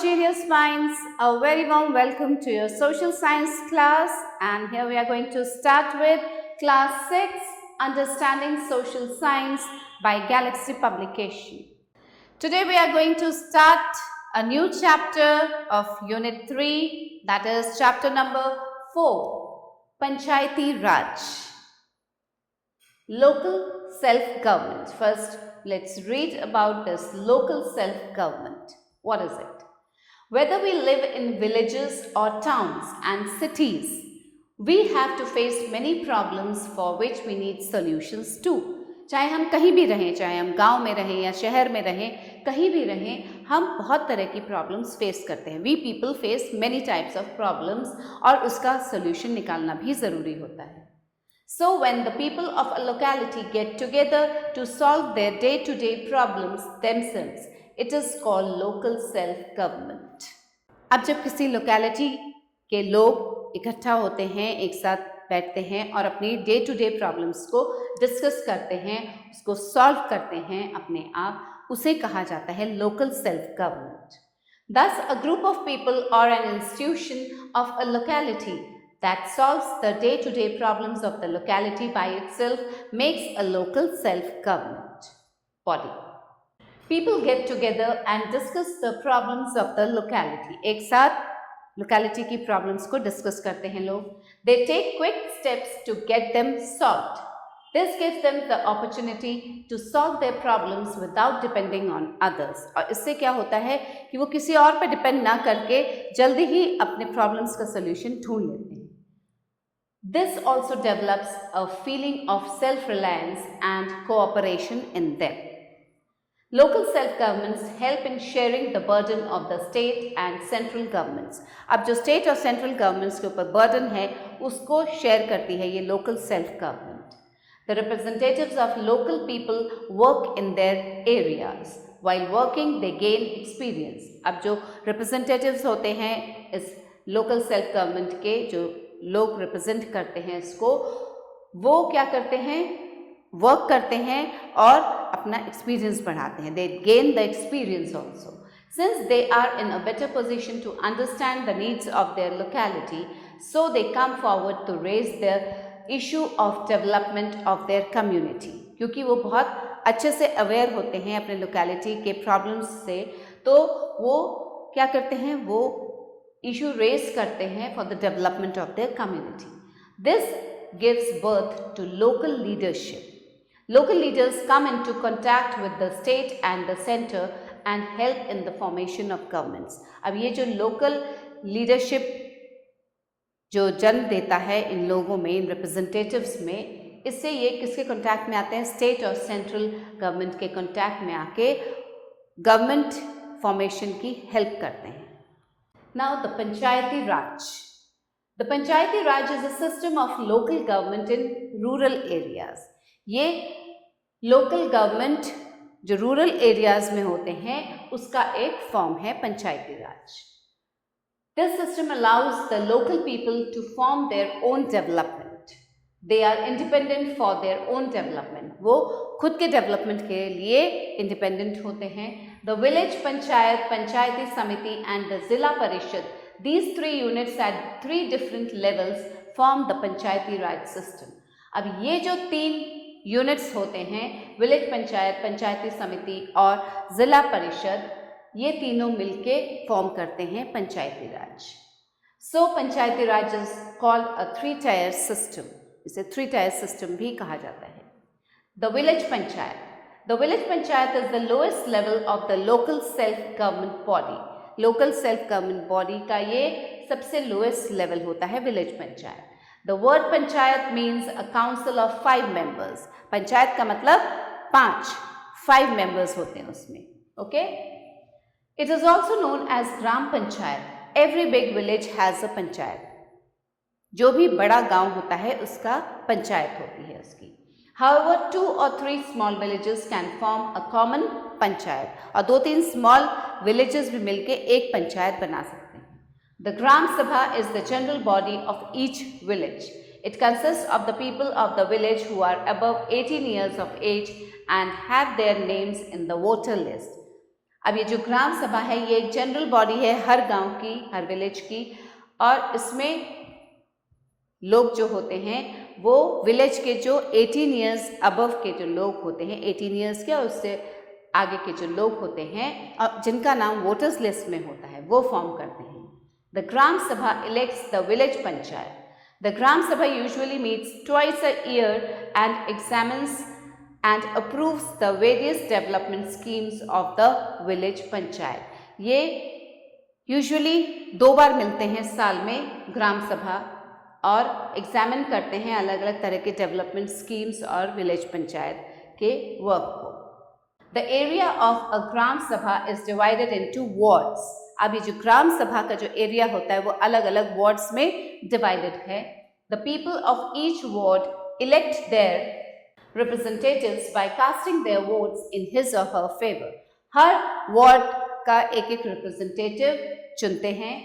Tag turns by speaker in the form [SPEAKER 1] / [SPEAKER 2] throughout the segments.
[SPEAKER 1] genius minds, a very warm welcome to your social science class, and here we are going to start with class 6, Understanding Social Science by Galaxy Publication. Today we are going to start a new chapter of Unit 3, that is chapter number 4, Panchayati Raj. Local self-government. First, let's read about this local self-government. What is it? Whether we live in villages or towns and cities, we have to face many problems for which we need solutions too. चाहे हम कहीं भी रहें, चाहे हम गांव में रहें या शहर में रहें, कहीं भी रहें, हम बहुत तरह की प्रॉब्लम्स फेस करते हैं. We people face many types of problems और उसका सोल्यूशन निकालना भी ज़रूरी होता है. So when the people of a locality get together to solve their day-to-day problems themselves, it is called local self-government. अब जब किसी locality के लोग इकट्ठा होते हैं, एक साथ बैठते हैं और अपनी day-to-day problems को discuss करते हैं, उसको solve करते हैं अपने आप, उसे कहा जाता है local self-government. Thus, a group of people or an institution of a locality that solves the day-to-day problems of the locality by itself makes a local self-government body. People get together and discuss the problems of the locality. एक साथ locality की problems को discuss करते हैं लोग. They take quick steps to get them solved. This gives them the opportunity to solve their problems without depending on others. और इससे क्या होता है कि वो किसी और पर depend ना करके जल्दी ही अपने problems का solution ढूंढ लेते हैं. This also develops a feeling of self-reliance and cooperation in them. Local self-governments help in sharing the burden of the state and central governments. अब जो state और central governments के ऊपर burden है, उसको share करती है ये local self-government. The representatives of local people work in their areas. While working, they gain experience. अब जो representatives होते हैं इस local self-government के जो लोग रिप्रेजेंट करते हैं इसको, वो क्या करते हैं, वर्क करते हैं और अपना एक्सपीरियंस बढ़ाते हैं. They gain the experience also. Since they are in a better position to understand the needs of their locality, so they come forward to raise their issue of development of their community. क्योंकि वो बहुत अच्छे से aware होते हैं अपने locality के problems से, तो वो क्या करते हैं, वो issue raise करते हैं for the development of their community. This gives birth to local leadership. Local leaders come into contact with the state and the center and help in the formation of governments. अब ये जो local leadership जो जन्म देता है इन लोगों में, इन representatives में, इससे ये किसके contact में आते हैं, state और central government के contact में आके government formation की help करते हैं. Now, the Panchayati Raj. The Panchayati Raj is a system of local government in rural areas. ये local government जो rural areas में होते हैं, उसका एक form है Panchayati Raj. This system allows the local people to form their own development. They are independent for their own development. वो खुद के development के लिए independent होते हैं. The village panchayat, panchayati samiti and the zilla parishad, these three units at three different levels form the panchayati raj system. अब ये जो तीन units होते हैं, village panchayat, panchayati samiti और zilla parishad, ये तीनों मिलके form करते हैं panchayati raj. So panchayati raj is called a three-tier system. इसे three-tier system भी कहा जाता है. The village panchayat. The village panchayat is the lowest level of the local self-government body. Local self-government body का ये सबसे lowest level होता है village panchayat. The word panchayat means a council of 5 members. Panchayat का मतलब 5 members होते हैं उसमें. Okay? It is also known as gram panchayat. Every big village has a panchayat. जो भी बड़ा गांव होता है उसका पंचायत होती है उसकी. However, 2 or 3 small villages can form a common panchayat. और 2-3 small villages भी मिलके एक पंचायत बना सकते हैं. The Gram Sabha is the general body of each village. It consists of the people of the village who are above 18 years of age and have their names in the voter list. अब ये जो ग्राम सभा है ये एक general body है हर गांव की, हर विलेज की, और इसमें लोग जो होते हैं वो विलेज के जो 18 ईयर्स अबव के जो लोग होते हैं, 18 ईयर्स के और उससे आगे के जो लोग होते हैं और जिनका नाम वोटर्स लिस्ट में होता है वो फॉर्म करते हैं। The gram sabha elects the village panchayat. The gram sabha usually meets twice a year and examines and approves the various development schemes of the village panchayat. ये यूजुअली 2 बार मिलते हैं साल में ग्राम सभा और एग्जामिन करते हैं अलग अलग तरह के डेवलपमेंट स्कीम्स और विलेज पंचायत के वर्क को। द एरिया ऑफ अ ग्राम सभा इज डिवाइडेड इनटू वार्ड्स। अब ये जो ग्राम सभा का जो एरिया होता है वो अलग अलग वार्ड्स में डिवाइडेड है। The people of each ward elect their representatives by casting their votes in his or her favor। Her ward का एक एक रिप्रेजेंटेटिव चुनते हैं।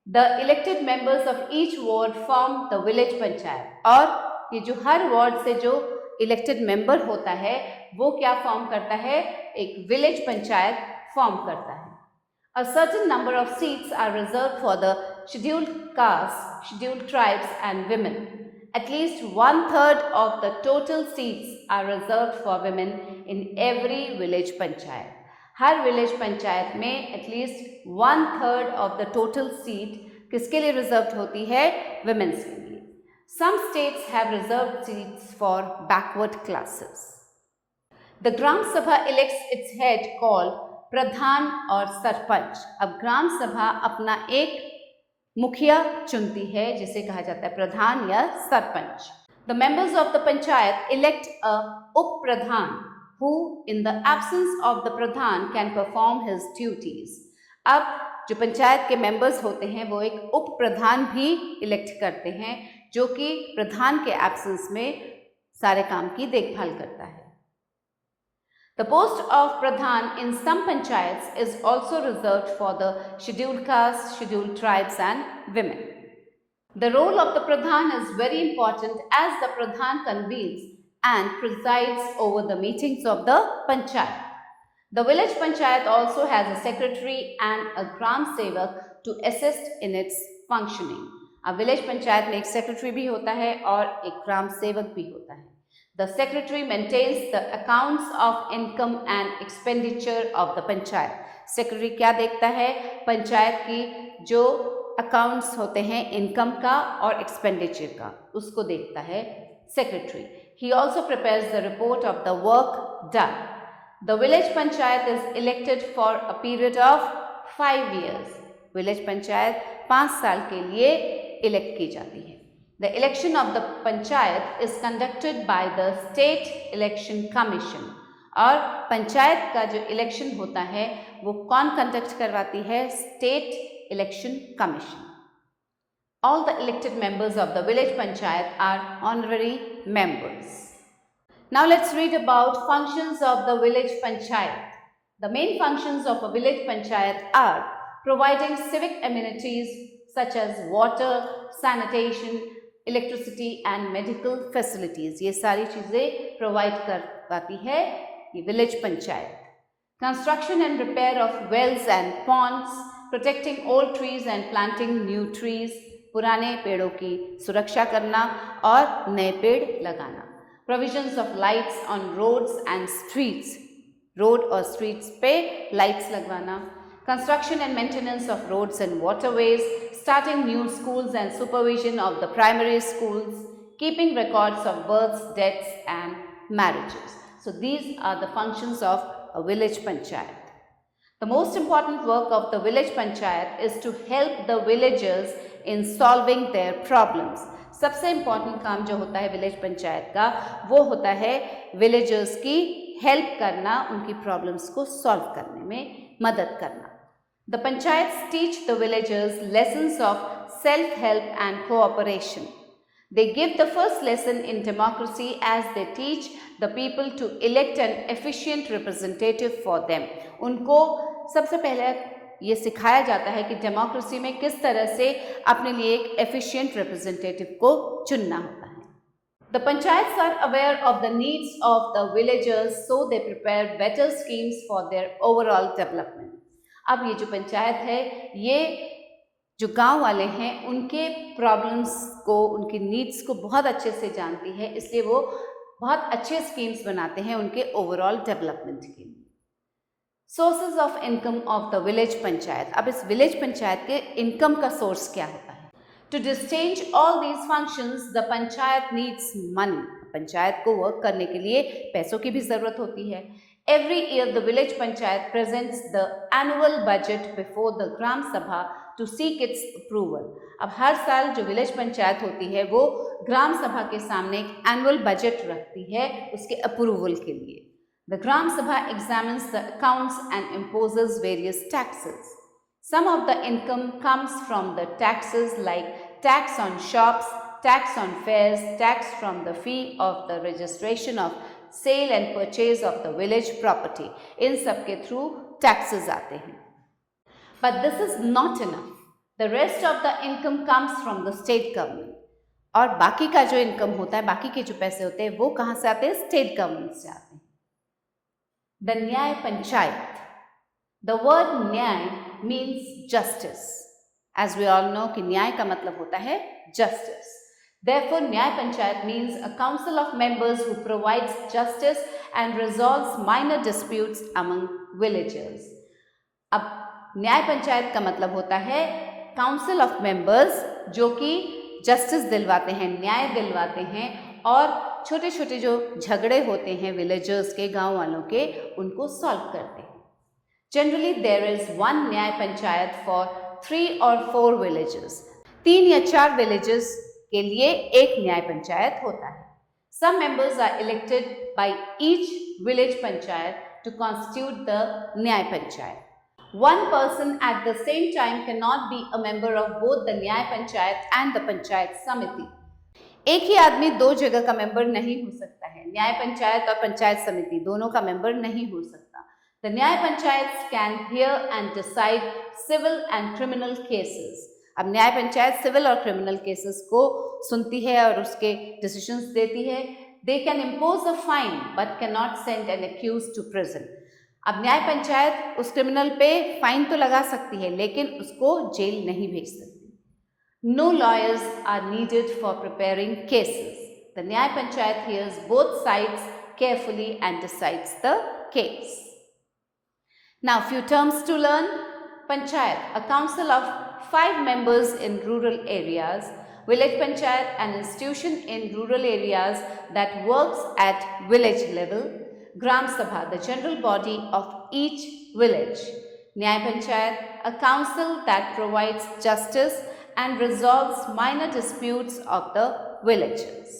[SPEAKER 1] The elected members of each ward form the village panchayat. और ये जो हर वार्ड से जो इलेक्टेड मेंबर होता है वो क्या फॉर्म करता है, एक विलेज पंचायत फॉर्म करता है। A certain number of seats are reserved for the scheduled castes, scheduled tribes and women। At least 1/3 of the total seats are reserved for women in every village panchayat। Her village panchayat में at least 1/3 of the total seat किसके लिए reserved होती है, women's के लिए। Some states have reserved seats for backward classes। The Gram Sabha elects its head called प्रधान और सरपंच। अब ग्राम सभा अपना एक मुखिया चुनती है जिसे कहा जाता है प्रधान या sarpanch. The members of the panchayat elect a up pradhan who in the absence of the pradhan can perform his duties. अब जो पंचायत के मेंबर्स होते हैं वो एक उप प्रधान भी इलेक्ट करते हैं जो कि प्रधान के एब्सेंस में सारे काम की देखभाल करता है। The post of Pradhan in some panchayats is also reserved for the scheduled castes, scheduled tribes and women. The role of the Pradhan is very important as the Pradhan convenes and presides over the meetings of the panchayat. The village panchayat also has a secretary and a gram sevak to assist in its functioning. अब village panchayat में एक secretary भी होता है और एक ग्राम सेवक भी होता है। The secretary maintains the accounts of income and expenditure of the panchayat. Secretary क्या देखता है, पंचायत की जो अकाउंट्स होते हैं इनकम का और एक्सपेंडिचर का, उसको देखता है secretary. He also prepares the report of the work done। The village panchayat is elected for a period of 5 years। Village panchayat 5 साल के लिए इलेक्ट की जाती है। The election of the panchayat is conducted by the State Election Commission। और पंचायत का जो election होता है वो कौन कंडक्ट करवाती है, state election commission. All the elected members of the village panchayat are honorary members। Now let's read about functions of the village panchayat। The main functions of a village panchayat are providing civic amenities such as water, sanitation, electricity and medical facilities, ये सारी चीज़ें provide करवाती है ये village panchayat. Construction and repair of wells and ponds, protecting old trees and planting new trees, पुराने पेड़ों की सुरक्षा करना और नए पेड़ लगाना। Provisions of lights on roads and streets, road और स्ट्रीट्स पे लाइट्स लगवाना। Construction and maintenance of roads and waterways, starting new schools and supervision of the primary schools, keeping records of births, deaths and marriages. So these are the functions of a village panchayat। The most important work of the village panchayat is to help the villagers in solving their problems। सबसे important काम जो होता है village panchayat का वो होता है villagers की हेल्प करना, उनकी प्रॉब्लम्स को सॉल्व करने में मदद करना। The panchayats teach the villagers lessons of self-help and cooperation। They give the first lesson in democracy as they teach the people to elect an efficient representative for them। उनको सबसे पहले ये सिखाया जाता है कि डेमोक्रेसी में किस तरह से अपने लिए एक एफिशिएंट रिप्रेजेंटेटिव को चुनना होता है। The panchayats are aware of the needs of the villagers, so they prepare better schemes for their overall development. अब ये जो पंचायत है, ये जो गांव वाले हैं उनके प्रॉब्लम्स को, उनकी नीड्स को बहुत अच्छे से जानती है, इसलिए वो बहुत अच्छे स्कीम्स बनाते हैं उनके ओवरऑल डेवलपमेंट के लिए। Sources of income of the village panchayat. अब इस विलेज पंचायत के इनकम का सोर्स क्या होता है? To discharge all these functions, the panchayat needs money. Panchayat को वर्क करने के लिए पैसों की भी जरूरत होती है। Every year, the village panchayat presents the annual budget before the gram sabha to seek its approval. अब हर साल जो विलेज पंचायत होती है वो ग्राम सभा के सामने एक एनुअल बजट रखती है उसके अप्रूवल के लिए। The gram sabha examines the accounts and imposes various taxes. Some of the income comes from the taxes like tax on shops, tax on fares, tax from the fee of the registration of sale and purchase of the village property. इन सब के through taxes आते हैं। But this is not enough. The rest of the income comes from the state government. और बाकी का जो income होता है, बाकी के जो पैसे होते हैं वो कहाँ से आते हैं? स्टेट गवर्नमेंट से आते हैं। The न्याय पंचायत। The word न्याय means justice. As we all know कि न्याय का मतलब होता है justice. Therefore, न्याय panchayat means a council of members who provides justice and resolves minor disputes among villagers. अब न्याय पंचायत का मतलब होता है council of members जो कि justice दिलवाते हैं, न्याय दिलवाते हैं और छोटे छोटे जो झगड़े होते हैं विलेजर्स के, गांव वालों के, उनको सॉल्व करते हैं। Generally, there is one न्याय पंचायत for 3 or 4 villages. 3 या 4 villages के लिए एक न्याय पंचायत होता है। Some members are elected by each village panchayat to constitute the न्याय panchayat. One person at the same time cannot be a member of both the न्याय पंचायत and the पंचायत समिति. एक ही आदमी 2 जगह का मेंबर नहीं हो सकता है। न्याय पंचायत और पंचायत समिति दोनों का मेंबर नहीं हो सकता। The न्याय panchayat can hear and decide civil and criminal cases. अब न्याय पंचायत सिविल और क्रिमिनल केसेस को सुनती है और उसके डिसीजंस देती है। They can impose a fine but cannot send an accused to prison. अब न्याय पंचायत उस क्रिमिनल पे फाइन तो लगा सकती है लेकिन उसको जेल नहीं भेज सकती। No lawyers are needed for preparing cases. The न्याय panchayat hears both sides carefully and decides the case. Now, few terms to learn. Panchayat, a council of 5 members in rural areas. Village Panchayat, an institution in rural areas that works at village level. Gram Sabha, the general body of each village. Nyay Panchayat, a council that provides justice and resolves minor disputes of the villagers.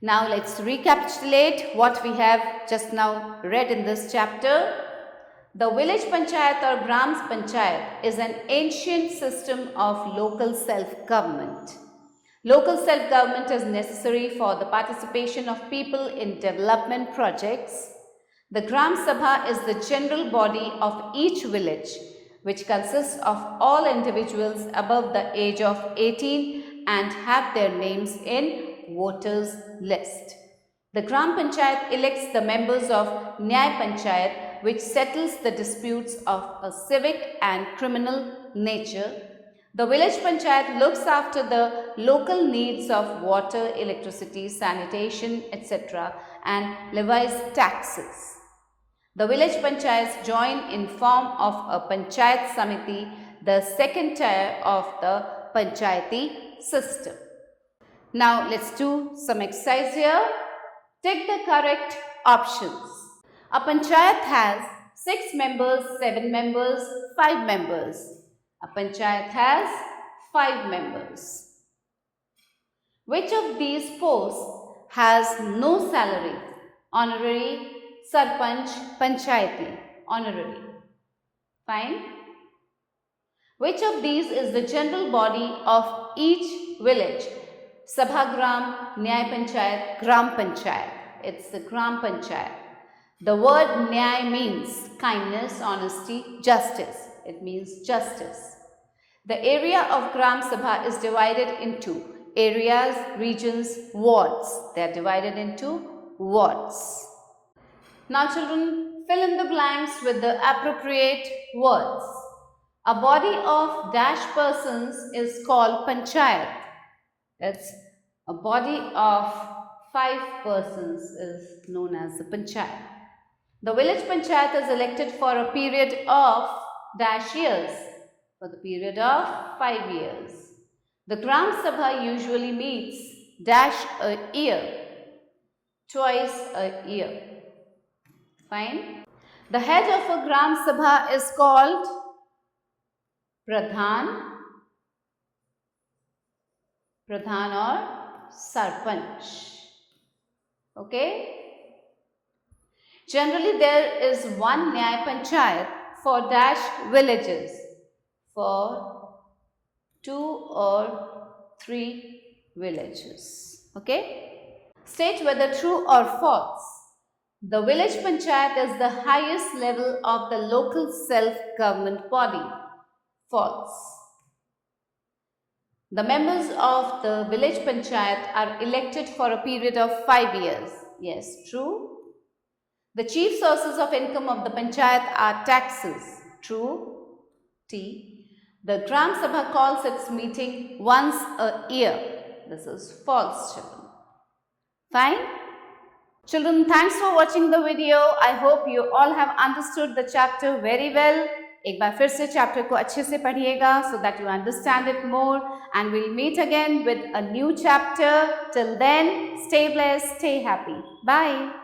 [SPEAKER 1] Now, let's recapitulate what we have just now read in this chapter. The village panchayat or gram panchayat is an ancient system of local self-government. Local self-government is necessary for the participation of people in development projects. The Gram Sabha is the general body of each village, which consists of all individuals above the age of 18 and have their names in voters list. The Gram Panchayat elects the members of Nyay Panchayat, which settles the disputes of a civic and criminal nature. The village panchayat looks after the local needs of water, electricity, sanitation, etc. and levies taxes. The village panchayats join in form of a panchayat samiti, the second tier of the panchayati system. Now let's do some exercise here. Take the correct options. A panchayat has 6 members, 7 members, 5 members. A panchayat has 5 members. Which of these posts has no salary? Honorary, sarpanch, panchayati, honorary. Fine. Which of these is the general body of each village? Sabhagram, Nyay Panchayat, Gram Panchayat. It's the Gram Panchayat. The word Nyay means kindness, honesty, justice. It means justice. The area of Gram Sabha is divided into areas, regions, wards. They are divided into wards. Now children, fill in the blanks with the appropriate words. A body of dash persons is called panchayat. It's a body of 5 persons is known as the panchayat. The village panchayat is elected for a period of dash years, for the period of 5 years. The Gram Sabha usually meets dash a year, twice a year. Fine. The head of a Gram Sabha is called Pradhan or Sarpanch. Okay. Generally, there is one Nyay Panchayat for dash villages, for 2 or 3 villages. Okay. State whether true or false. The village panchayat is the highest level of the local self-government body. False. The members of the village panchayat are elected for a period of 5 years. Yes, true. The chief sources of income of the panchayat are taxes. True. T. The Gram Sabha calls its meeting once a year. This is false, children. Fine? Children, thanks for watching the video. I hope you all have understood the chapter very well. एक बार फिर से chapter को अच्छे से पढ़िएगा so that you understand it more, and we'll meet again with a new chapter. Till then, stay blessed, stay happy. Bye.